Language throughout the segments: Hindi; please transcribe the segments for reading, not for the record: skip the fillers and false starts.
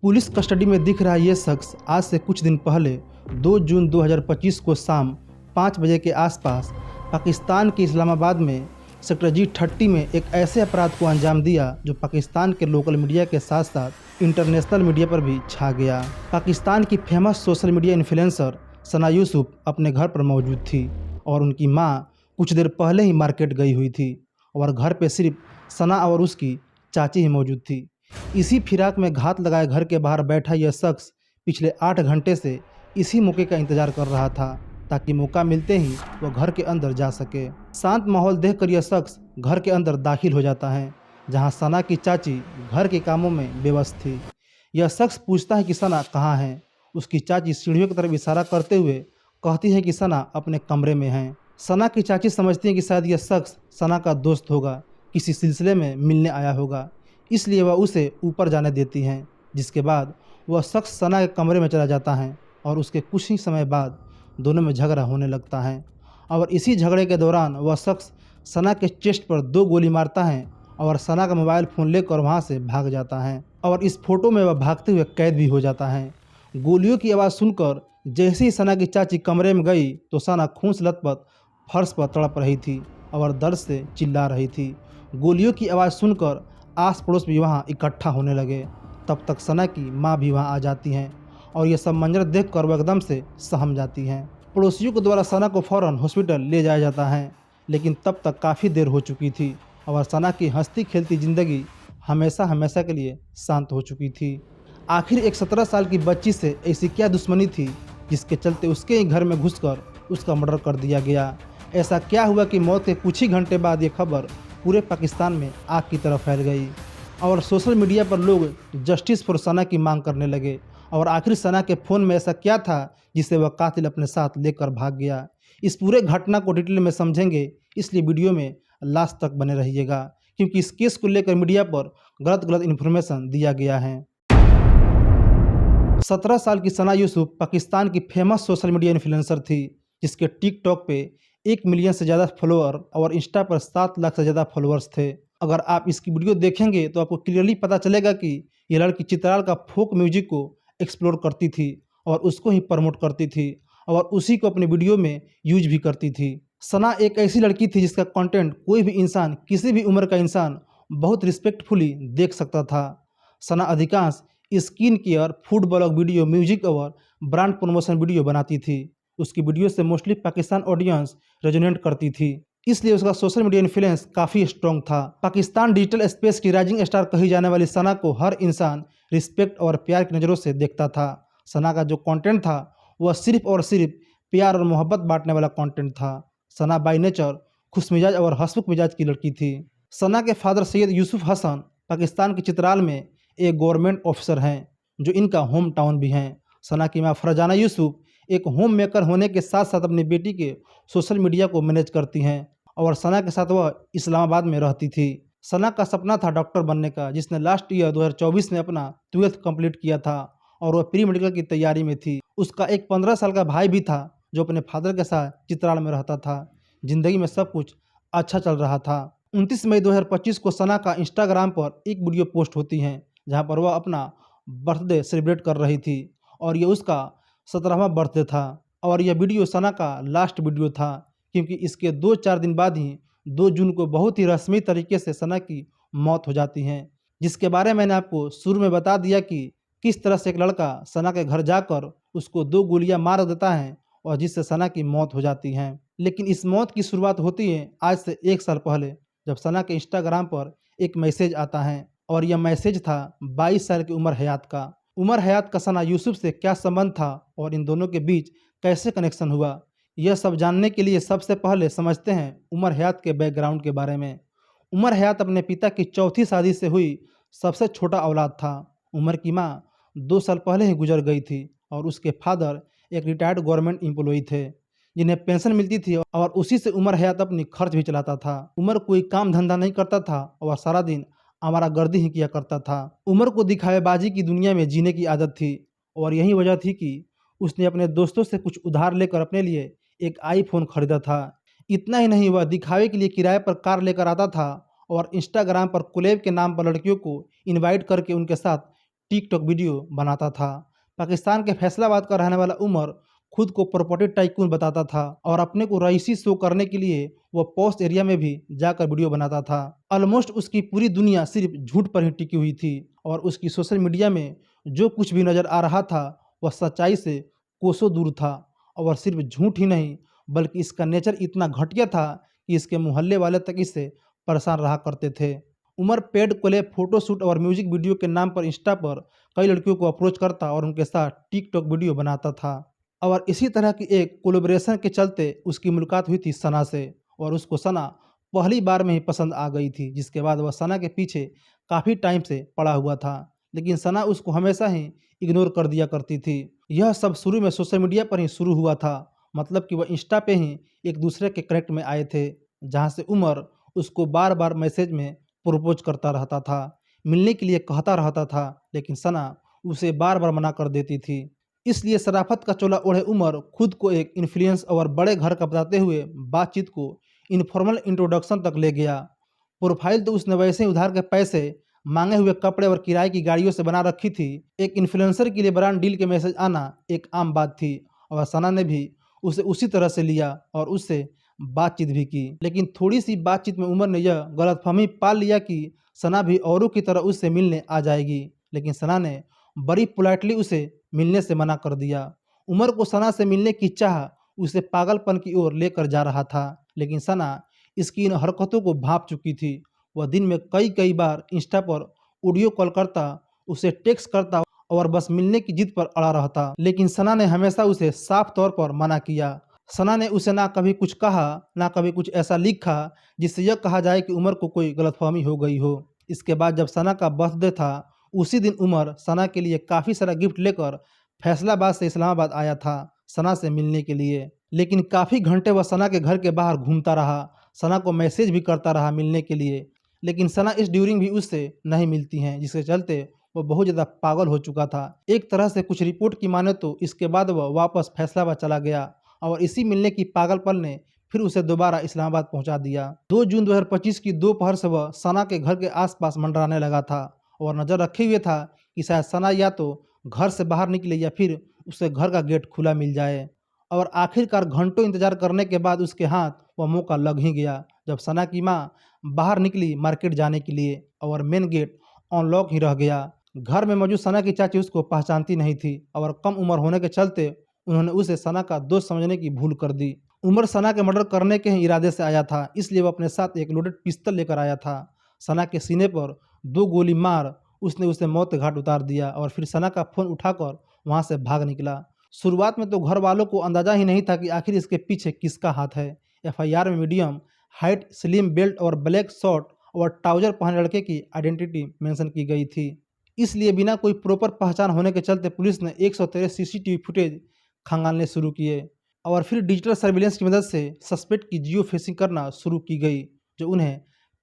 पुलिस कस्टडी में दिख रहा ये शख्स आज से कुछ दिन पहले 2 जून 2025 को शाम 5 बजे के आसपास पाकिस्तान के इस्लामाबाद में सेक्टर G30 में एक ऐसे अपराध को अंजाम दिया जो पाकिस्तान के लोकल मीडिया के साथ साथ इंटरनेशनल मीडिया पर भी छा गया। पाकिस्तान की फेमस सोशल मीडिया इन्फ्लुएंसर सना यूसुफ अपने घर पर मौजूद थी और उनकी मां कुछ देर पहले ही मार्केट गई हुई थी और घर पे सिर्फ सना और उसकी चाची ही मौजूद थी। इसी फिराक में घात लगाए घर के बाहर बैठा यह शख्स पिछले 8 घंटे से इसी मौके का इंतजार कर रहा था ताकि मौका मिलते ही वह घर के अंदर जा सके। शांत माहौल देखकर यह शख्स घर के अंदर दाखिल हो जाता है जहां सना की चाची घर के कामों में बेबस थी। यह शख्स पूछता है कि सना कहाँ है। उसकी चाची सीढ़ियों की तरफ इशारा करते हुए कहती है कि सना अपने कमरे में है। सना की चाची समझती है कि शायद यह शख्स सना का दोस्त होगा, किसी सिलसिले में मिलने आया होगा, इसलिए वह उसे ऊपर जाने देती हैं। जिसके बाद वह शख्स सना के कमरे में चला जाता है और उसके कुछ ही समय बाद दोनों में झगड़ा होने लगता है और इसी झगड़े के दौरान वह शख्स सना के चेस्ट पर 2 गोली मारता है और सना का मोबाइल फ़ोन लेकर वहां से भाग जाता है और इस फोटो में वह भागते हुए कैद भी हो जाता है। गोलियों की आवाज़ सुनकर जैसे ही सना की चाची कमरे में गई तो सना खून से लथपथ फर्श पर तड़प रही थी और दर्द से चिल्ला रही थी। गोलियों की आवाज़ सुनकर आस पड़ोस भी वहाँ इकट्ठा होने लगे। तब तक सना की माँ भी वहाँ आ जाती हैं और ये सब मंजर देखकर वह एकदम से सहम जाती हैं। पड़ोसियों के द्वारा सना को फ़ौरन हॉस्पिटल ले जाया जाता है, लेकिन तब तक काफ़ी देर हो चुकी थी और सना की हंसती खेलती ज़िंदगी हमेशा हमेशा के लिए शांत हो चुकी थी। आखिर एक 17 साल की बच्ची से ऐसी क्या दुश्मनी थी जिसके चलते उसके ही घर में घुसकर उसका मर्डर कर दिया गया। ऐसा क्या हुआ कि मौत के कुछ ही घंटे बाद ये खबर पूरे पाकिस्तान में आग की तरह फैल गई और सोशल मीडिया पर लोग जस्टिस फॉर सना की मांग करने लगे। और आखिर सना के फ़ोन में ऐसा क्या था जिसे वह कातिल अपने साथ लेकर भाग गया। इस पूरे घटना को डिटेल में समझेंगे, इसलिए वीडियो में लास्ट तक बने रहिएगा क्योंकि इस केस को लेकर मीडिया पर गलत इन्फॉर्मेशन दिया गया है। 17 साल की सना यूसुफ पाकिस्तान की फेमस सोशल मीडिया इन्फ्लुएंसर थी जिसके टिकटॉक पे 1 मिलियन से ज़्यादा फॉलोअर और इंस्टा पर 7 लाख से ज़्यादा फॉलोअर्स थे। अगर आप इसकी वीडियो देखेंगे तो आपको क्लियरली पता चलेगा कि ये लड़की चित्राल का फोक म्यूजिक को एक्सप्लोर करती थी और उसको ही प्रमोट करती थी और उसी को अपने वीडियो में यूज भी करती थी। सना एक ऐसी लड़की थी जिसका कंटेंट कोई भी इंसान, किसी भी उम्र का इंसान बहुत रिस्पेक्टफुली देख सकता था। सना अधिकांश skin care, food blog video, music और ब्रांड प्रमोशन वीडियो बनाती थी। उसकी वीडियो से मोस्टली पाकिस्तान ऑडियंस रेजोनेट करती थी, इसलिए उसका सोशल मीडिया इन्फ्लुएंस काफ़ी स्ट्रॉन्ग था। पाकिस्तान डिजिटल स्पेस की राइजिंग स्टार कही जाने वाली सना को हर इंसान रिस्पेक्ट और प्यार की नज़रों से देखता था। सना का जो कंटेंट था वह सिर्फ और सिर्फ प्यार और मोहब्बत बांटने वाला कंटेंट था। सना बाई नेचर खुशमिजाज और हंसमुख मिजाज की लड़की थी। सना के फादर सैयद यूसुफ हसन पाकिस्तान के चित्राल में एक गवर्नमेंट ऑफिसर हैं जो इनका होम टाउन भी हैं। सना की माँ फरजाना यूसुफ एक होम मेकर होने के साथ साथ अपनी बेटी के सोशल मीडिया को मैनेज करती हैं और सना के साथ वह इस्लामाबाद में रहती थी। सना का सपना था डॉक्टर बनने का, जिसने लास्ट ईयर 2024 में अपना 12th कंप्लीट किया था और वह प्री मेडिकल की तैयारी में थी। उसका एक 15 साल का भाई भी था जो अपने फादर के साथ चित्राल में रहता था। जिंदगी में सब कुछ अच्छा चल रहा था। 29 मई 2025 को सना का इंस्टाग्राम पर एक वीडियो पोस्ट होती है जहाँ पर वह अपना बर्थडे सेलिब्रेट कर रही थी और ये उसका 17वां बर्थडे था और यह वीडियो सना का लास्ट वीडियो था क्योंकि इसके 2-4 दिन बाद ही 2 जून को बहुत ही रस्मी तरीके से सना की मौत हो जाती है, जिसके बारे में मैंने आपको शुरू में बता दिया कि किस तरह से एक लड़का सना के घर जाकर उसको 2 गोलियां मार देता है और जिससे सना की मौत हो जाती है। लेकिन इस मौत की शुरुआत होती है आज से 1 साल पहले जब सना के इंस्टाग्राम पर एक मैसेज आता है और यह मैसेज था 22 साल की उमर हयात का। उमर हयात का सना यूसुफ से क्या संबंध था और इन दोनों के बीच कैसे कनेक्शन हुआ, यह सब जानने के लिए सबसे पहले समझते हैं उमर हयात के बैकग्राउंड के बारे में। उमर हयात अपने पिता की चौथी शादी से हुई सबसे छोटा औलाद था। उमर की माँ 2 साल पहले ही गुजर गई थी और उसके फादर एक रिटायर्ड गवर्नमेंट एम्प्लॉई थे जिन्हें पेंशन मिलती थी और उसी से उमर हयात अपनी खर्च भी चलाता था। उमर कोई काम धंधा नहीं करता था और सारा दिन आवारा गर्दी ही किया करता था। उमर को दिखावेबाजी की दुनिया में जीने की आदत थी और यही वजह थी कि उसने अपने दोस्तों से कुछ उधार लेकर अपने लिए एक आईफोन खरीदा था। इतना ही नहीं, वह दिखावे के लिए किराए पर कार लेकर आता था और इंस्टाग्राम पर कोलैब के नाम पर लड़कियों को इनवाइट करके उनके साथ टिकटॉक वीडियो बनाता था। पाकिस्तान के फैसलाबाद का रहने वाला उमर खुद को प्रॉपर्टी टाइकून बताता था और अपने को रईसी शो करने के लिए वह पोस्ट एरिया में भी जाकर वीडियो बनाता था। ऑलमोस्ट उसकी पूरी दुनिया सिर्फ झूठ पर ही टिकी हुई थी और उसकी सोशल मीडिया में जो कुछ भी नजर आ रहा था वह सच्चाई से कोसों दूर था। और सिर्फ झूठ ही नहीं बल्कि इसका नेचर इतना घटिया था कि इसके मोहल्ले वाले तक इससे परेशान रहा करते थे। उमर पेड कोलैब, फोटोशूट और म्यूजिक वीडियो के नाम पर इंस्टा पर कई लड़कियों को अप्रोच करता और उनके साथ टिकटॉक वीडियो बनाता था। और इसी तरह की एक कोलैबोरेशन के चलते उसकी मुलाकात हुई थी सना से और उसको सना पहली बार में ही पसंद आ गई थी, जिसके बाद वह सना के पीछे काफ़ी टाइम से पड़ा हुआ था। लेकिन सना उसको हमेशा ही इग्नोर कर दिया करती थी। यह सब शुरू में सोशल मीडिया पर ही शुरू हुआ था, मतलब कि वह इंस्टा पे ही एक दूसरे के कनेक्ट में आए थे, जहाँ से उमर उसको बार बार मैसेज में प्रपोज करता रहता था, मिलने के लिए कहता रहता था, लेकिन सना उसे बार बार मना कर देती थी। इसलिए शराफत का चोला ओढ़े उमर खुद को एक इन्फ्लुएंस और बड़े घर का बताते हुए बातचीत को इनफॉर्मल इंट्रोडक्शन तक ले गया। प्रोफाइल तो उसने वैसे ही उधार के पैसे, मांगे हुए कपड़े और किराए की गाड़ियों से बना रखी थी। एक इन्फ्लुएंसर के लिए ब्रांड डील के मैसेज आना एक आम बात थी और सना ने भी उसे उसी तरह से लिया और उससे बातचीत भी की। लेकिन थोड़ी सी बातचीत में उमर ने यह गलतफहमी पाल लिया कि सना भी औरों की तरह उससे मिलने आ जाएगी, लेकिन सना ने बड़ी पोलाइटली उसे मिलने से मना कर दिया। उमर को सना से मिलने की चाह उसे पागलपन की ओर लेकर जा रहा था, लेकिन सना इसकी इन हरकतों को भांप चुकी थी। वह दिन में कई कई बार इंस्टा पर ऑडियो कॉल करता, उसे टेक्स्ट करता और बस मिलने की जिद पर अड़ा रहता, लेकिन सना ने हमेशा उसे साफ तौर पर मना किया। सना ने उसे ना कभी कुछ कहा, ना कभी कुछ ऐसा लिखा जिससे यह कहा जाए कि उमर को कोई गलतफहमी हो गई हो। इसके बाद जब सना का बर्थडे था, उसी दिन उमर सना के लिए काफ़ी सारा गिफ्ट लेकर फैसलाबाद से इस्लामाबाद आया था सना से मिलने के लिए। लेकिन काफ़ी घंटे वह सना के घर के बाहर घूमता रहा, सना को मैसेज भी करता रहा मिलने के लिए, लेकिन सना इस ड्यूरिंग भी उससे नहीं मिलती हैं, जिसके चलते वह बहुत ज़्यादा पागल हो चुका था। एक तरह से कुछ रिपोर्ट की माने तो इसके बाद वह वापस फैसलाबाद चला गया और इसी मिलने की पागलपन ने फिर उसे दोबारा इस्लामाबाद पहुंचा दिया। 2 जून 2025 की दोपहर से वह सना के घर के आसपास मंडराने लगा था और नज़र रखे हुए था कि शायद सना या तो घर से बाहर निकले या फिर उसे घर का गेट खुला मिल जाए। और आखिरकार घंटों इंतजार करने के बाद उसके हाथ वह मौका लग ही गया, जब सना की माँ बाहर निकली मार्केट जाने के लिए और मेन गेट अनलॉक ही रह गया। घर में मौजूद सना की चाची उसको पहचानती नहीं थी और कम उम्र होने के चलते उन्होंने उसे सना का दोस्त समझने की भूल कर दी। उमर सना के मर्डर करने के ही इरादे से आया था, इसलिए वह अपने साथ एक लोडेड पिस्तौल लेकर आया था। सना के सीने पर 2 गोली मार उसने उसे मौत के घाट उतार दिया और फिर सना का फोन उठाकर वहां से भाग निकला। शुरुआत में तो घर वालों को अंदाजा ही नहीं था कि आखिर इसके पीछे किसका हाथ है। एफआईआर में मीडियम हाइट, स्लिम बिल्ड और ब्लैक शॉर्ट और ट्राउजर पहने लड़के की आइडेंटिटी मेंशन की गई थी। इसलिए बिना कोई प्रॉपर पहचान होने के चलते पुलिस ने 113 सीसीटीवी फुटेज खंगालने शुरू किए और फिर डिजिटल सर्विलेंस की मदद से सस्पेक्ट की जियो फेसिंग करना शुरू की गई, जो उन्हें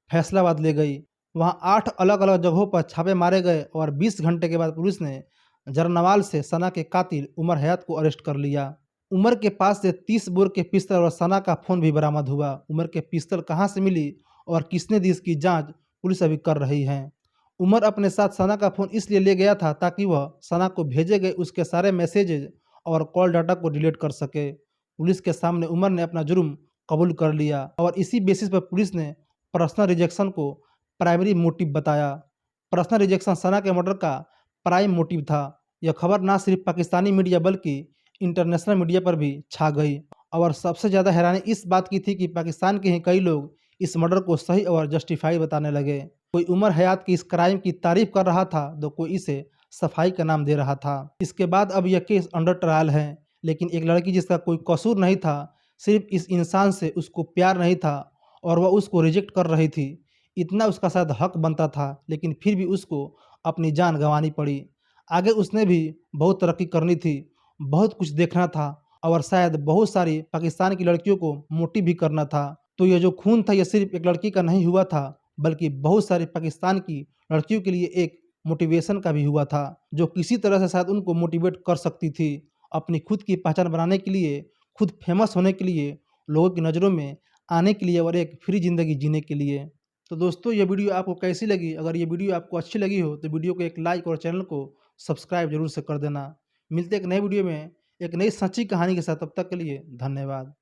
फैसलाबाद ले गई। वहां 8 अलग अलग जगहों पर छापे मारे गए और 20 घंटे के बाद पुलिस ने जरनवाल से सना के कातिल उमर हयात को अरेस्ट कर लिया। उमर के पास से 30 बोर के पिस्तौल और सना का फोन भी बरामद हुआ। उमर के पिस्तौल कहाँ से मिली और किसने दी, इसकी जांच पुलिस अभी कर रही है। उमर अपने साथ सना का फोन इसलिए ले गया था ताकि वह सना को भेजे गए उसके सारे मैसेजेज और कॉल डाटा को डिलीट कर सके। पुलिस के सामने उमर ने अपना जुर्म कबूल कर लिया और इसी बेसिस पर पुलिस ने पर्सनल रिजेक्शन को प्राइमरी मोटिव बताया। पर्सनल रिजेक्शन सना के मर्डर का प्राइम मोटिव था। यह खबर ना सिर्फ पाकिस्तानी मीडिया बल्कि इंटरनेशनल मीडिया पर भी छा गई और सबसे ज़्यादा हैरानी इस बात की थी कि पाकिस्तान के ही कई लोग इस मर्डर को सही और जस्टिफाई बताने लगे। कोई उमर हयात की इस क्राइम की तारीफ कर रहा था तो कोई इसे सफाई का नाम दे रहा था। इसके बाद अब यह केस अंडर ट्रायल है, लेकिन एक लड़की जिसका कोई कसूर नहीं था, सिर्फ इस इंसान से उसको प्यार नहीं था और वह उसको रिजेक्ट कर रही थी, इतना उसका शायद हक बनता था, लेकिन फिर भी उसको अपनी जान गंवानी पड़ी। आगे उसने भी बहुत तरक्की करनी थी, बहुत कुछ देखना था और शायद बहुत सारी पाकिस्तान की लड़कियों को मोटिव भी करना था। तो यह जो खून था यह सिर्फ एक लड़की का नहीं हुआ था, बल्कि बहुत सारी पाकिस्तान की लड़कियों के लिए एक मोटिवेशन का भी हुआ था, जो किसी तरह से शायद उनको मोटिवेट कर सकती थी अपनी खुद की पहचान बनाने के लिए, खुद फेमस होने के लिए, लोगों की नज़रों में आने के लिए और एक फ्री ज़िंदगी जीने के लिए। तो दोस्तों ये वीडियो आपको कैसी लगी? अगर ये वीडियो आपको अच्छी लगी हो तो वीडियो को एक लाइक और चैनल को सब्सक्राइब ज़रूर से कर देना। मिलते हैं एक नए वीडियो में, एक नई सच्ची कहानी के साथ, तब तक के लिए धन्यवाद।